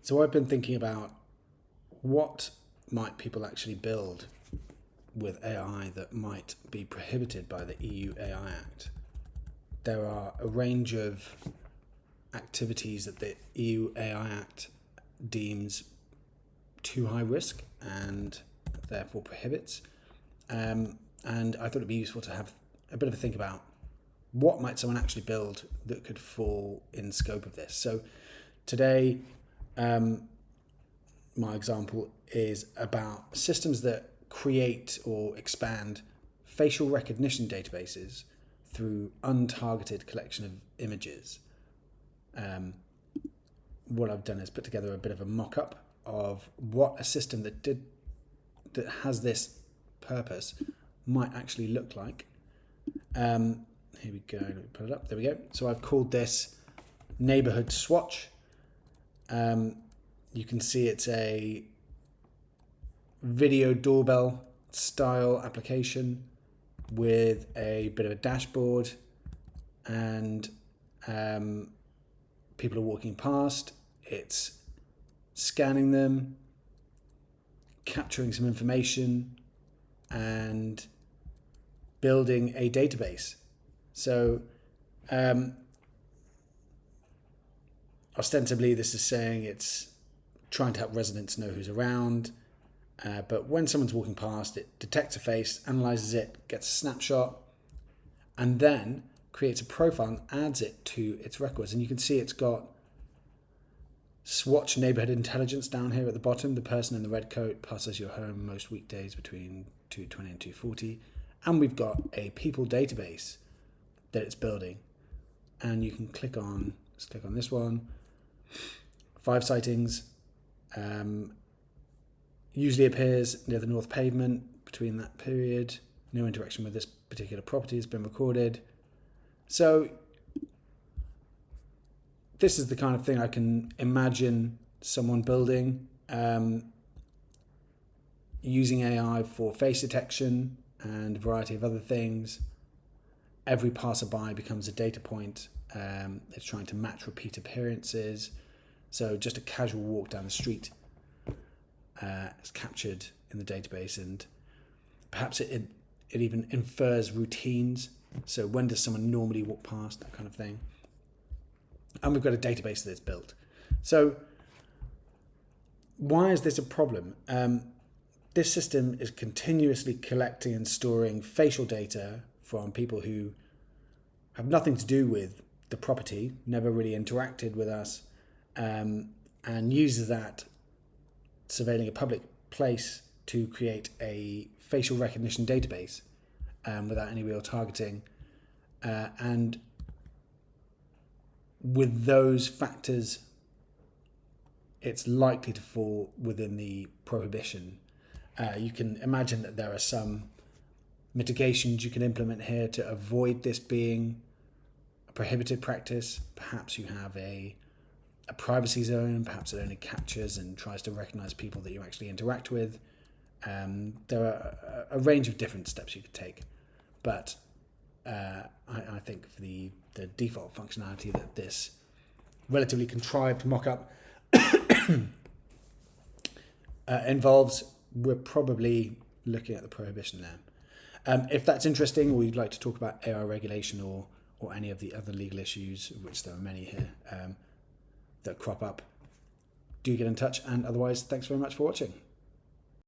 So I've been thinking about what might people actually build with AI that might be prohibited by the EU AI Act. There are a range of activities that the EU AI Act deems too high risk and therefore prohibits. And I thought it'd be useful to have a bit of a think about what might someone actually build that could fall in scope of this. So today, my example is about systems that create or expand facial recognition databases through untargeted collection of images. What I've done is put together a bit of a mock-up of what a system that has this purpose might actually look like. Here we go. Let me put it up. There we go. So I've called this Neighbourhood Swatch. You can see it's a video doorbell style application with a bit of a dashboard, and people are walking past. It's scanning them, capturing some information, and building a database. So ostensibly this is saying it's trying to help residents know who's around, but when someone's walking past, it detects a face, analyzes it, gets a snapshot, and then creates a profile and adds it to its records. And you can see it's got Swatch neighborhood intelligence down here at the bottom. The person in the red coat passes your home most weekdays between 2:20 and 2:40. And we've got a people database that it's building. And you can click on this one. 5 sightings. Usually appears near the north pavement between that period. No interaction with this particular property has been recorded. So this is the kind of thing I can imagine someone building, using AI for face detection and a variety of other things. Every passerby becomes a data point. It's trying to match repeat appearances. So just a casual walk down the street is captured in the database, and perhaps it even infers routines. So when does someone normally walk past, that kind of thing. And we've got a database that's built. So why is this a problem? This system is continuously collecting and storing facial data from people who have nothing to do with the property, never really interacted with us, and uses that surveilling a public place to create a facial recognition database without any real targeting. And with those factors, it's likely to fall within the prohibition. You can imagine that there are some mitigations you can implement here to avoid this being a prohibited practice. Perhaps you have a privacy zone, perhaps it only captures and tries to recognize people that you actually interact with. There are a range of different steps you could take, but I think for the default functionality that this relatively contrived mock-up involves, we're probably looking at the prohibition there. If that's interesting, or you'd like to talk about AI regulation or any of the other legal issues, which there are many here that crop up, do get in touch. And otherwise, thanks very much for watching.